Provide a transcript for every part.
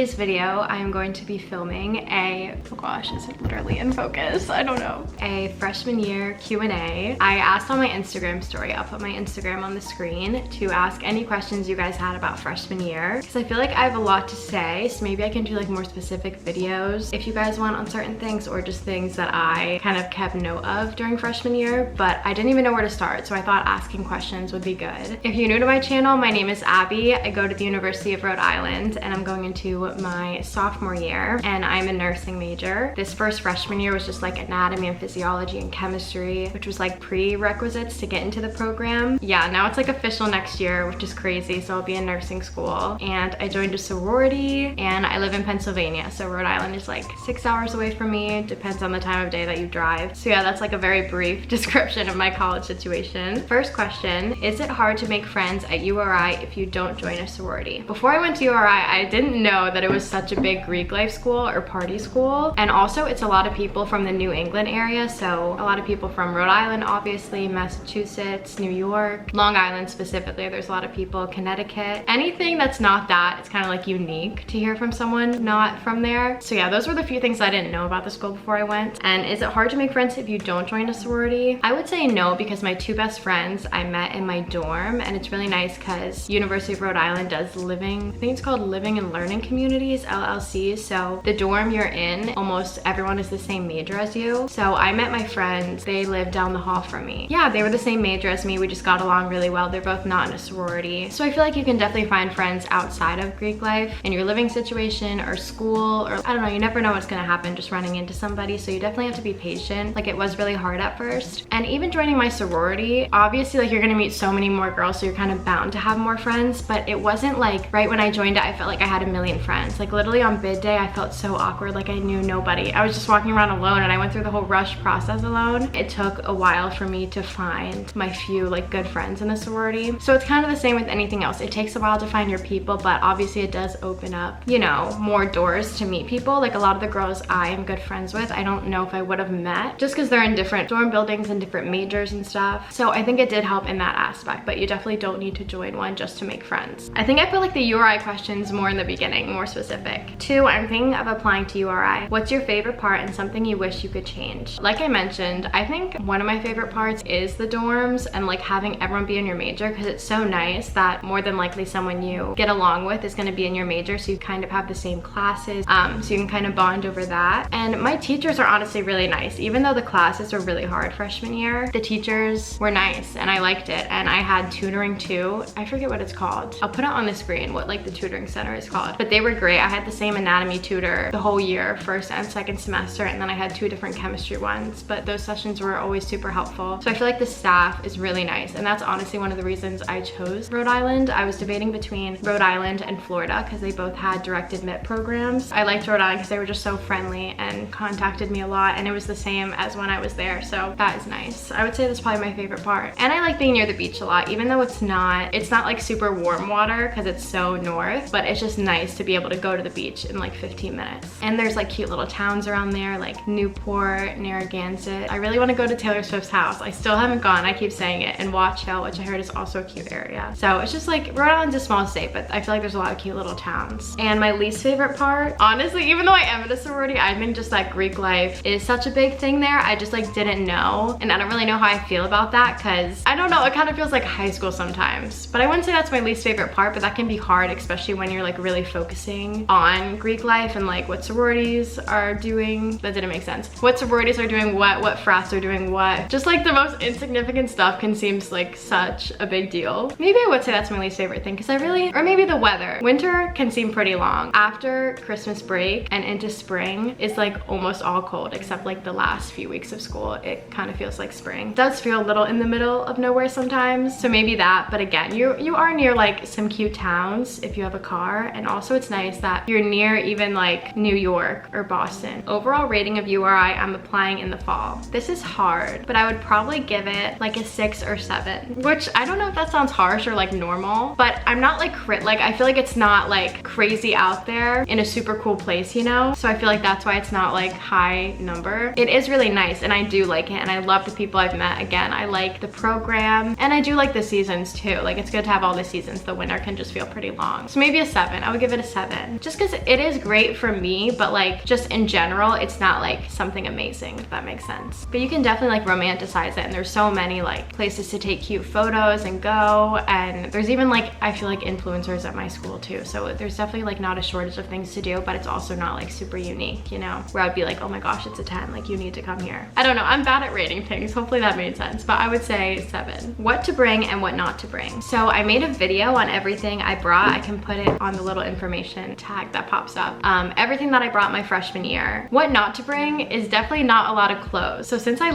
today's video, I am going to be filming oh gosh, is it literally in focus? I don't know. A freshman year Q&A. I asked on my Instagram story, I'll put my Instagram on the screen, to ask any questions you guys had about freshman year, because I feel like I have a lot to say, so maybe I can do like more specific videos if you guys want on certain things, or just things that I kind of kept note of during freshman year, but I didn't even know where to start, so I thought asking questions would be good. If you're new to my channel, my name is Abby. I go to the University of Rhode Island, and I'm going into my sophomore year, and I'm a nursing major. This first freshman year was just like anatomy and physiology and chemistry, which was like prerequisites to get into the program. Yeah, now it's like official next year, which is crazy, so I'll be in nursing school. And I joined a sorority, and I live in Pennsylvania, so Rhode Island is like 6 hours away from me. Depends on the time of day that you drive. So yeah, that's like a very brief description of my college situation. First question, is it hard to make friends at URI if you don't join a sorority? Before I went to URI, I didn't know that it was such a big Greek life school or party school. And also it's a lot of people from the New England area. So a lot of people from Rhode Island, obviously, Massachusetts, New York, Long Island specifically. There's a lot of people, Connecticut. Anything that's not that, it's kind of like unique to hear from someone not from there. So yeah, those were the few things I didn't know about the school before I went. And is it hard to make friends if you don't join a sorority? I would say no, because my two best friends I met in my dorm, and it's really nice because University of Rhode Island does living, I think it's called Living and Learning Communities, LLCs. So the dorm you're in, almost everyone is the same major as you. So I met my friends, they live down the hall from me. Yeah, they were the same major as me. We just got along really well. They're both not in a sorority. So I feel like you can definitely find friends outside of Greek life in your living situation or school, or I don't know, you never know what's gonna happen just running into somebody. So you definitely have to be patient. Like, it was really hard at first. And even joining my sorority, obviously like you're gonna meet so many more girls, so you're kind of bound to have more friends, but it wasn't like right when I joined it, I felt like I had a million friends. Like literally on bid day, I felt so awkward, like I knew nobody. I was just walking around alone, and I went through the whole rush process alone. It took a while for me to find my few like good friends in the sorority. So it's kind of the same with anything else. It takes a while to find your people, but obviously it does open up, you know, more doors to meet people. Like a lot of the girls I am good friends with, I don't know if I would have met just because they're in different dorm buildings and different majors and stuff. So I think it did help in that aspect, but you definitely don't need to join one just to make friends. I think I put like the URI questions more in the beginning, more specific. 2, I'm thinking of applying to URI. What's your favorite part and something you wish you could change? Like I mentioned, I think one of my favorite parts is the dorms and like having everyone be in your major, because it's so nice that more than likely someone you get along with is going to be in your major, so you kind of have the same classes, so you can kind of bond over that. And my teachers are honestly really nice. Even though the classes were really hard freshman year, the teachers were nice and I liked it. And I had tutoring too. I forget what it's called. I'll put it on the screen what like the tutoring center is called, but they were great. I had the same anatomy tutor the whole year, first and second semester, and then I had 2 different chemistry ones, but those sessions were always super helpful. So I feel like the staff is really nice, and that's honestly one of the reasons I chose Rhode Island. I was debating between Rhode Island and Florida because they both had direct admit programs. I liked Rhode Island because they were just so friendly and contacted me a lot, and it was the same as when I was there, so that is nice. I would say that's probably my favorite part. And I like being near the beach a lot, even though it's not like super warm water because it's so north, but it's just nice to be able to go to the beach in like 15 minutes. And there's like cute little towns around there, like Newport, Narragansett. I really want to go to Taylor Swift's house. I still haven't gone, I keep saying it, and Watch Hill, which I heard is also a cute area. So it's just like, Rhode Island's a small state, but I feel like there's a lot of cute little towns. And my least favorite part, honestly, even though I am in a sorority, I think just that Greek life is such a big thing there. I just like didn't know, and I don't really know how I feel about that, because I don't know, it kind of feels like high school sometimes. But I wouldn't say that's my least favorite part, but that can be hard, especially when you're like really focusing on Greek life and like what sororities are doing. That didn't make sense. What sororities are doing what frats are doing what. Just like the most insignificant stuff can seem like such a big deal. Maybe I would say that's my least favorite thing, because or maybe the weather. Winter can seem pretty long. After Christmas break and into spring, it's like almost all cold, except like the last few weeks of school. It kind of feels like spring. It does feel a little in the middle of nowhere sometimes, so maybe that. But again, you are near like some cute towns if you have a car, and also it's nice that you're near even like New York or Boston. Overall rating of URI, I'm applying in the fall. This is hard, but I would probably give it like a 6 or 7, which I don't know if that sounds harsh or like normal, but I'm not like I feel like it's not like crazy out there in a super cool place, you know? So I feel like that's why it's not like high number. It is really nice, and I do like it, and I love the people I've met. Again, I like the program, and I do like the seasons too. Like, it's good to have all the seasons. The winter can just feel pretty long. So maybe a 7. I would give it a 7. 7. Just because it is great for me, but like just in general, it's not like something amazing, if that makes sense. But you can definitely like romanticize it, and there's so many like places to take cute photos and go, and there's even like, I feel like influencers at my school too. So there's definitely like not a shortage of things to do, but it's also not like super unique, you know, where I'd be like, oh my gosh, it's a 10, like you need to come here. I don't know, I'm bad at rating things. Hopefully that made sense, but I would say 7. What to bring and what not to bring. So I made a video on everything I brought. I can put it on the little information tag that pops up. Everything that I brought my freshman year. What not to bring is definitely not a lot of clothes. So since I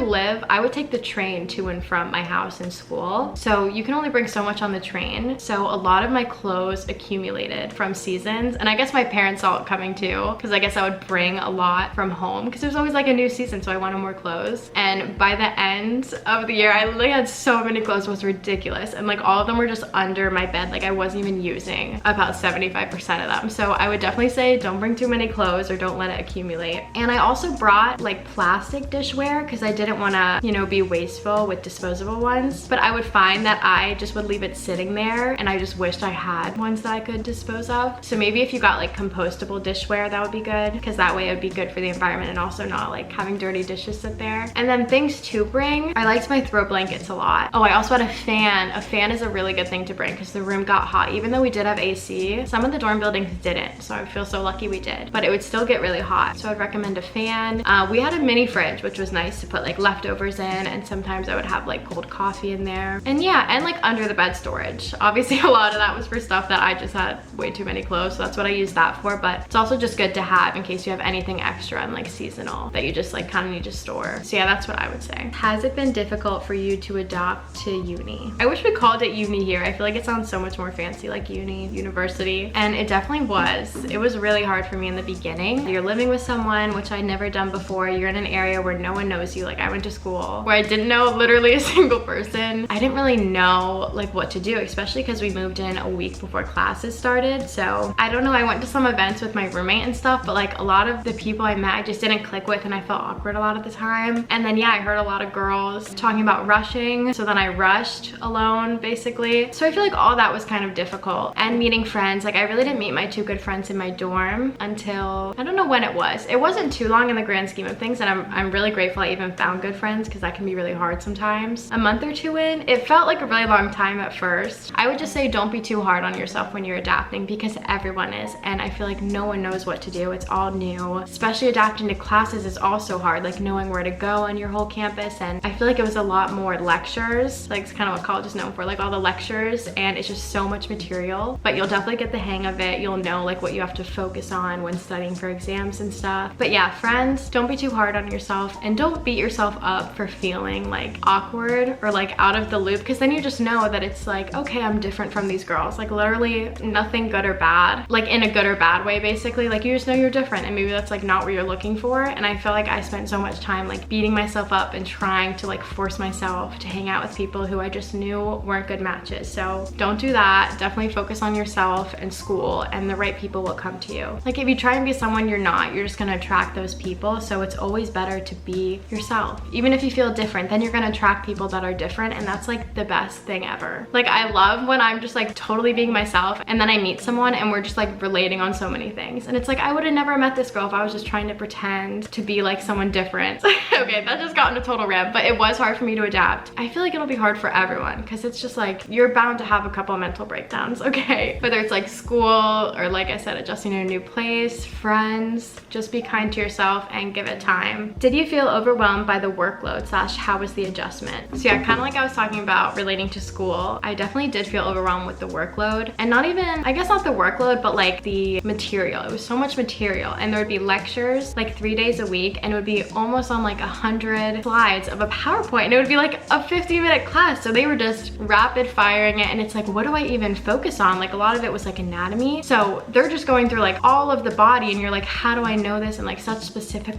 would take the train to and from my house and school. So you can only bring so much on the train. So a lot of my clothes accumulated from seasons, and I guess my parents saw it coming too, because I guess I would bring a lot from home because there was always like a new season, so I wanted more clothes. And by the end of the year, I literally had so many clothes, it was ridiculous, and like all of them were just under my bed. Like I wasn't even using about 75% of them. So I would definitely say don't bring too many clothes, or don't let it accumulate. And I also brought like plastic dishware because I didn't want to, you know, be wasteful with disposable ones, but I would find that I just would leave it sitting there, and I just wished I had ones that I could dispose of. So maybe if you got like compostable dishware, that would be good, because that way it would be good for the environment and also not like having dirty dishes sit there. And then things to bring, I liked my throw blankets a lot. Oh, I also had a fan. A fan is a really good thing to bring because the room got hot. Even though we did have AC, some of the dorm buildings didn't, so I feel so lucky we did, but it would still get really hot. So I'd recommend a fan. We had a mini fridge, which was nice to put like leftovers in, and sometimes I would have like cold coffee in there. And yeah, and like under the bed storage. Obviously a lot of that was for stuff that I just had way too many clothes, so that's what I use that for, but it's also just good to have in case you have anything extra and like seasonal that you just like kind of need to store. So yeah, that's what I would say. Has it been difficult for you to adopt to uni? I wish we called it uni here. I feel like it sounds so much more fancy, like uni, university, and it definitely was. It was really hard for me in the beginning. You're living with someone, which I'd never done before. You're in an area where no one knows you. Like I went to school where I didn't know literally a single person. I didn't really know like what to do, especially because we moved in a week before classes started. So I don't know, I went to some events with my roommate and stuff, but like a lot of the people I met I just didn't click with, and I felt awkward a lot of the time. And then yeah, I heard a lot of girls talking about rushing, so then I rushed alone basically. So I feel like all that was kind of difficult. And meeting friends, like I really didn't meet my 2 good friends in my dorm until, I don't know when it was. It wasn't too long in the grand scheme of things, and I'm really grateful I even found good friends, because that can be really hard sometimes. A month or 2 in, it felt like a really long time at first. I would just say don't be too hard on yourself when you're adapting, because everyone is, and I feel like no one knows what to do. It's all new, especially adapting to classes is also hard, like knowing where to go on your whole campus. And I feel like it was a lot more lectures, like it's kind of what college is known for, like all the lectures, and it's just so much material, but you'll definitely get the hang of it. You'll know like what you have to focus on when studying for exams and stuff. But yeah, friends, don't be too hard on yourself, and don't beat yourself up for feeling like awkward or like out of the loop, because then you just know that it's like, okay, I'm different from these girls. Like literally nothing good or bad, like in a good or bad way basically. Like you just know you're different, and maybe that's like not what you're looking for. And I feel like I spent so much time like beating myself up and trying to like force myself to hang out with people who I just knew weren't good matches. So don't do that. Definitely focus on yourself and school, and the right people will come to you. Like if you try and be someone you're not, you're just gonna attract those people. So it's always better to be yourself. Even if you feel different, then you're gonna attract people that are different, and that's like the best thing ever. Like I love when I'm just like totally being myself, and then I meet someone and we're just like relating on so many things, and it's like I would have never met this girl if I was just trying to pretend to be like someone different. Okay, that just got into a total rant, but it was hard for me to adapt. I feel like it'll be hard for everyone, because it's just like you're bound to have a couple of mental breakdowns, okay? Whether it's like school or, like I said, adjusting to a new place, friends, just be kind to yourself and give it time. Did you feel overwhelmed by the workload / how was the adjustment? So yeah, kind of like I was talking about relating to school, I definitely did feel overwhelmed with the workload, and not even, I guess not the workload, but like the material. It was so much material, and there would be lectures like 3 days a week, and it would be almost on like 100 slides of a PowerPoint, and it would be like a 50-minute class. So they were just rapid firing it, and it's like, what do I even focus on? Like a lot of it was like anatomy, so they're just going through like all of the body, and you're like, how do I know this? And like such specific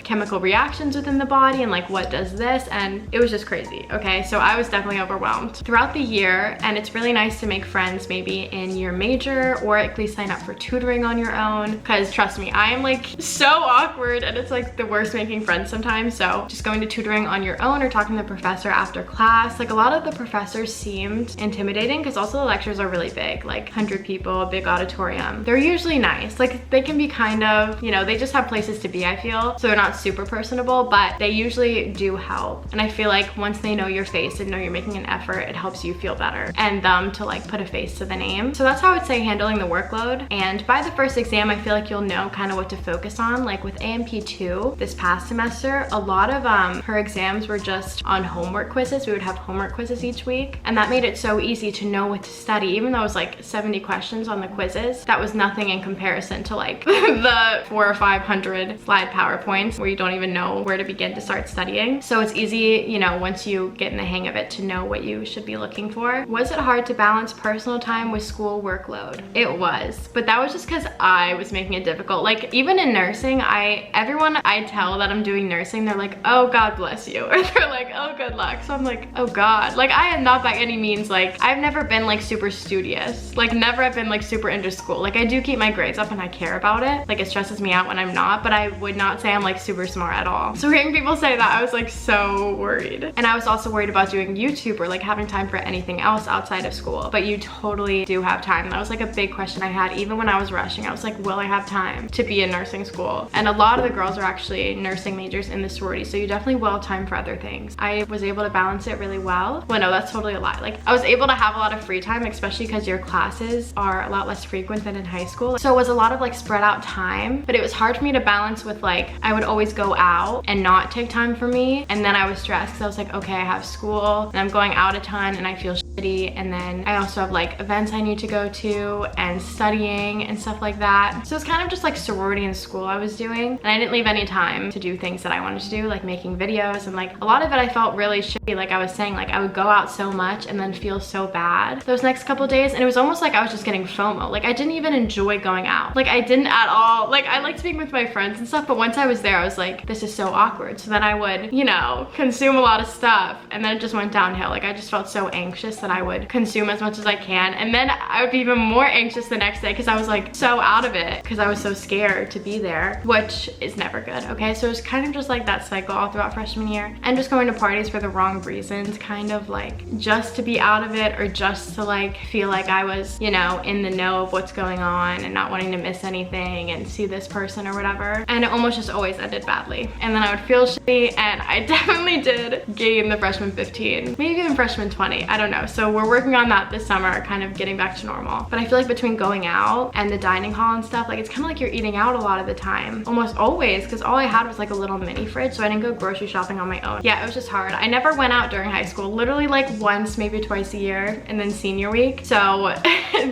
chemical reactions within the body, and like what does this, and it was just crazy. Okay, so I was definitely overwhelmed throughout the year, and it's really nice to make friends maybe in your major, or at least sign up for tutoring on your own, because trust me, I am like so awkward, and it's like the worst making friends sometimes. So just going to tutoring on your own, or talking to the professor after class. Like a lot of the professors seemed intimidating, because also the lectures are really really big, like 100 people, a big auditorium. They're usually nice. Like they can be kind of, you know, they just have places to be, I feel. So they're not super personable, but they usually do help. And I feel like once they know your face and know you're making an effort, it helps you feel better and them to like put a face to the name. So that's how I would say handling the workload. And by the first exam, I feel like you'll know kind of what to focus on. Like with AMP2 this past semester, a lot of her exams were just on homework quizzes. We would have homework quizzes each week, and that made it so easy to know what to study. Even though it was like 70 questions on the quizzes, that was nothing in comparison to like the 400 or 500 slide PowerPoints where you don't even know where to begin to start studying. So it's easy, you know, once you get in the hang of it, to know what you should be looking for. Was it hard to balance personal time with school workload? It was, but that was just because I was making it difficult. Like even in nursing, everyone I tell that I'm doing nursing, they're like, oh, God bless you. Or they're like, oh, good luck. So I'm like, oh God. Like I am not by any means, like I've never been like super studious. Like never have been like super into school. Like I do keep my grades up and I care about it. Like it stresses me out when I'm not, but I would not say I'm like super smart at all. So hearing people say that, I was like so worried. And I was also worried about doing YouTube or like having time for anything else outside of school. But you totally do have time. That was like a big question I had even when I was rushing. I was like, will I have time to be in nursing school? And a lot of the girls are actually nursing majors in the sorority, so you definitely will have time for other things. I was able to balance it really well. Well, no, that's totally a lie. Like I was able to have a lot of free time, especially because your classes are a lot less frequent than in high school. So it was a lot of like spread out time, but it was hard for me to balance with like, I would always go out and not take time for me. And then I was stressed because I was like, okay, I have school and I'm going out a ton and I feel shitty. And then I also have like events I need to go to and studying and stuff like that. So it's kind of just like sorority and school I was doing. And I didn't leave any time to do things that I wanted to do, like making videos. And like a lot of it I felt really shitty. Like I was saying, like I would go out so much and then feel so bad those next couple days. And it was almost like I was just getting FOMO. Like I didn't even enjoy going out. Like I didn't at all. Like I liked being with my friends and stuff, but once I was there, I was like, this is so awkward. So then I would, you know, consume a lot of stuff, and then it just went downhill. Like I just felt so anxious that I would consume as much as I can. And then I would be even more anxious the next day because I was like so out of it because I was so scared to be there, which is never good. Okay, so it's kind of just like that cycle all throughout freshman year, and just going to parties for the wrong reasons, kind of like just to be out of it or just to like feel like I was, you know, in the know of what's going on and not wanting to miss anything and see this person or whatever. And it almost just always ended badly. And then I would feel shitty, and I definitely did gain the freshman 15, maybe even freshman 20, I don't know. So we're working on that this summer, kind of getting back to normal. But I feel like between going out and the dining hall and stuff, like it's kind of like you're eating out a lot of the time, almost always, because all I had was like a little mini fridge, so I didn't go grocery shopping on my own. Yeah, it was just hard. I never went out during high school, literally like once, maybe twice a year, and then senior week. So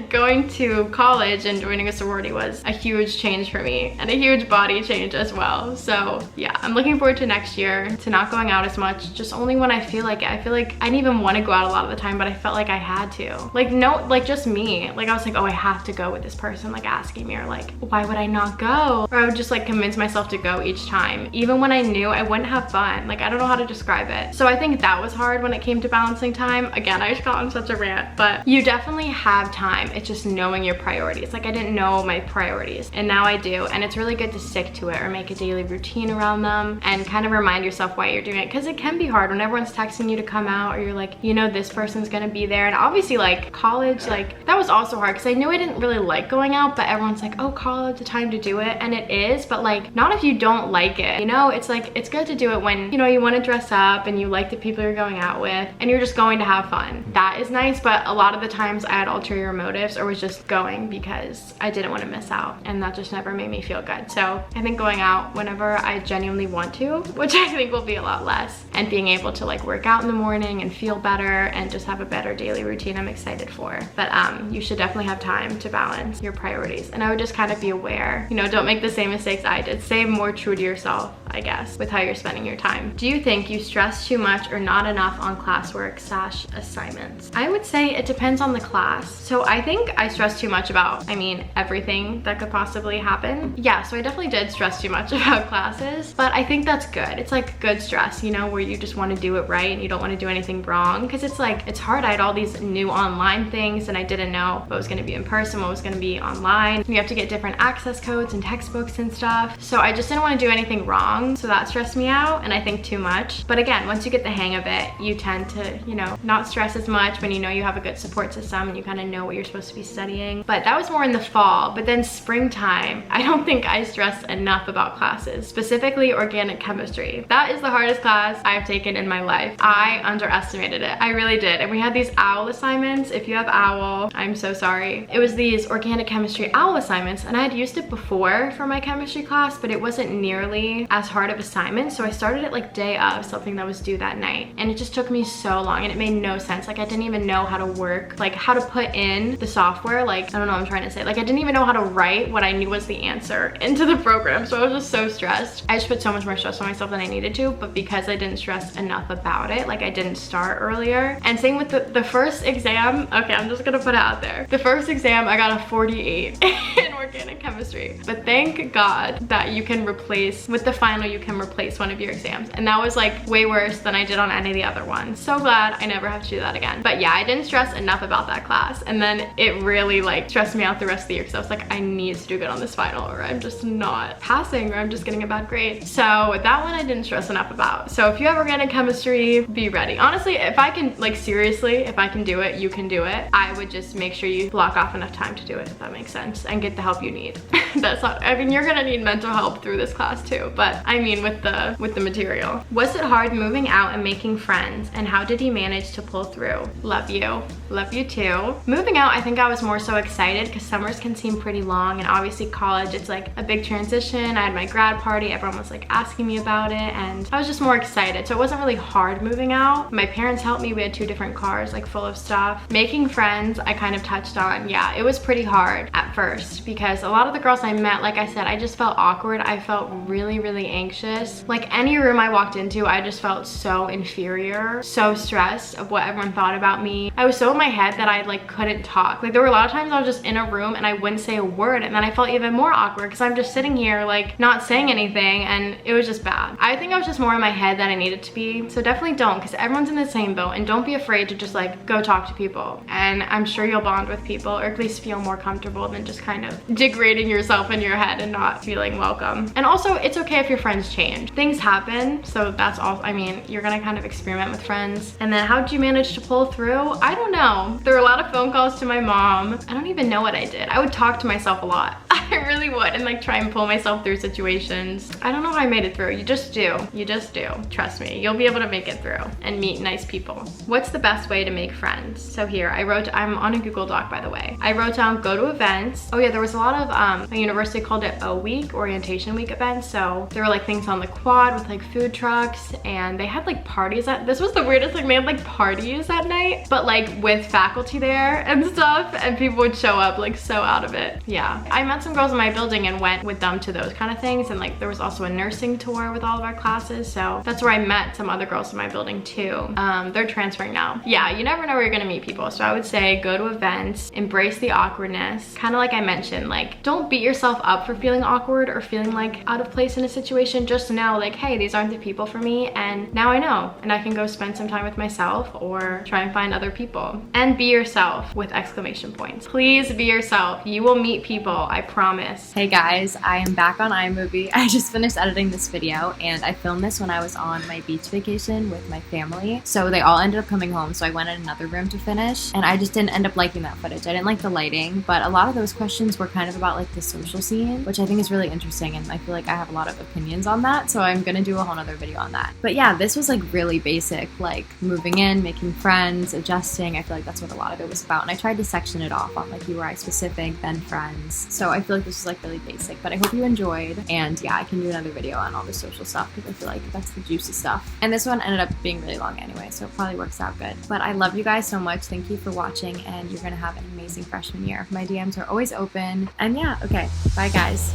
going to college and joining a sorority was a huge change for me and a huge body change as well. So yeah, I'm looking forward to next year, to not going out as much, just only when I feel like it. I feel like I didn't even want to go out a lot of the time, but I felt like I had to. Like no, like just me. Like I was like, oh, I have to go with this person like asking me, or like, why would I not go? Or I would just like convince myself to go each time, even when I knew I wouldn't have fun. Like I don't know how to describe it. So I think that was hard when it came to balancing time. Again, I just got on such a rant, but you definitely have time. It's just knowing your priorities. Like I didn't know my priorities, and now I do, and it's really good to stick to it or make a daily routine around them and kind of remind yourself why you're doing it, because it can be hard when everyone's texting you to come out, or you're like, you know, this person's gonna be there. And obviously like college, like that was also hard because I knew I didn't really like going out, but everyone's like, oh, college, the time to do it. And it is, but like not if you don't like it, you know. It's like, it's good to do it when, you know, you want to dress up and you like the people you're going out with and you're just going to have fun. That is nice, but a lot of the times I had ulterior motives or was just going because I didn't want to miss out, and that just never made me feel good. So I think going out whenever I genuinely want to, which I think will be a lot less, and being able to like work out in the morning and feel better and just have a better daily routine, I'm excited for. But you should definitely have time to balance your priorities, and I would just kind of be aware, you know, don't make the same mistakes I did. Stay more true to yourself, I guess, with how you're spending your time. Do you think you stress too much or not enough on classwork / assignments? I would say it depends on the class. So I think I stress too much about, I mean, everything that could possibly happen. Yeah, so I definitely did stress too much about classes, but I think that's good. It's like good stress, you know, where you just want to do it right and you don't want to do anything wrong, because it's like, it's hard. I had all these new online things and I didn't know what was going to be in person, what was going to be online. You have to get different access codes and textbooks and stuff. So I just didn't want to do anything wrong. long, so that stressed me out, and I think too much. But again, once you get the hang of it, you tend to, you know, not stress as much when you know you have a good support system and you kind of know what you're supposed to be studying. But that was more in the fall. But then springtime, I don't think I stressed enough about classes, specifically organic chemistry. That is the hardest class I've taken in my life. I underestimated it. I really did. And we had these OWL assignments. If you have OWL, I'm so sorry. It was these organic chemistry OWL assignments, and I had used it before for my chemistry class, but it wasn't nearly as hard of assignment. So I started it like day of something that was due that night, and it just took me so long, and it made no sense. Like, I didn't even know how to work, like how to put in the software. Like, I don't know what I'm trying to say. Like, I didn't even know how to write what I knew was the answer into the program. So I was just so stressed. I just put so much more stress on myself than I needed to, but because I didn't stress enough about it, like I didn't start earlier. And same with the first exam. Okay, I'm just gonna put it out there. The first exam, I got a 48 in organic chemistry. But thank God that you can replace, with the final, you can replace one of your exams. And that was like way worse than I did on any of the other ones. So glad I never have to do that again. But yeah, I didn't stress enough about that class. And then it really like stressed me out the rest of the year, because I was like, I need to do good on this final, or I'm just not passing, or I'm just getting a bad grade. So that one I didn't stress enough about. So if you have organic chemistry, be ready. Honestly, if I can, like seriously, if I can do it, you can do it. I would just make sure you block off enough time to do it, if that makes sense, and get the help you need. That's not, I mean, you're gonna need mental help through this class too, but I mean with the material. Was it hard moving out and making friends, and how did you manage to pull through? Love you. Love you too. Moving out, I think I was more so excited because summers can seem pretty long, and obviously college, it's like a big transition. I had my grad party, everyone was like asking me about it, and I was just more excited. So it wasn't really hard moving out. My parents helped me. We had 2 different cars like full of stuff. Making friends, I kind of touched on. Yeah, it was pretty hard at first because a lot of the girls I met, like I said, I just felt awkward. I felt really, really anxious. Like any room I walked into, I just felt so inferior, so stressed of what everyone thought about me. I was so in my head that I like couldn't talk. Like there were a lot of times I was just in a room and I wouldn't say a word, and then I felt even more awkward because I'm just sitting here like not saying anything, and it was just bad. I think I was just more in my head than I needed to be. So definitely don't, because everyone's in the same boat, and don't be afraid to just like go talk to people, and I'm sure you'll bond with people, or at least feel more comfortable than just kind of degrading yourself in your head and not feeling welcome. And also, it's okay if your friends change. Things happen, so that's all. I mean, you're gonna kind of experiment with friends. And then how did you manage to pull through? I don't know. There were a lot of phone calls to my mom. I don't even know what I did. I would talk to myself a lot. I really would, and like try and pull myself through situations. I don't know how I made it through. You just do. You just do. Trust me, you'll be able to make it through and meet nice people. What's the best way to make friends? So here, I'm on a Google Doc, by the way. I wrote down go to events. Oh yeah, there was a lot of, my university called it O Week, orientation week events. So there were like things on the quad with like food trucks, and they had like parties this was the weirdest thing. They had like parties at night, but like with faculty there and stuff, and people would show up like so out of it. Yeah, I met some girls in my building and went with them to those kind of things, and like there was also a nursing tour with all of our classes, so that's where I met some other girls in my building too. They're transferring now. Yeah, you never know where you're gonna meet people, so I would say go to events, embrace the awkwardness, kind of like I mentioned. Like, don't beat yourself up for feeling awkward or feeling like out of place in a situation. Just know like, hey, these aren't the people for me, and now I know, and I can go spend some time with myself or try and find other people. And be yourself with exclamation points. Please be yourself. You will meet people, I promise. Hey guys, I am back on iMovie. I just finished editing this video, and I filmed this when I was on my beach vacation with my family. So they all ended up coming home, so I went in another room to finish, and I just didn't end up liking that footage. I didn't like the lighting, but a lot of those questions were kind of about like the social scene, which I think is really interesting, and I feel like I have a lot of opinions on that, so I'm gonna do a whole nother video on that. But yeah, this was like really basic, like moving in, making friends, adjusting. I feel like that's what a lot of it was about, and I tried to section it off on like URI specific, then friends. So I feel like this was like really basic, but I hope you enjoyed, and yeah, I can do another video on all the social stuff because I feel like that's the juicy stuff. And this one ended up being really long anyway, so it probably works out good. But I love you guys so much. Thank you for watching, and you're gonna have an amazing freshman year. My DMs are always open, and yeah, okay, bye guys.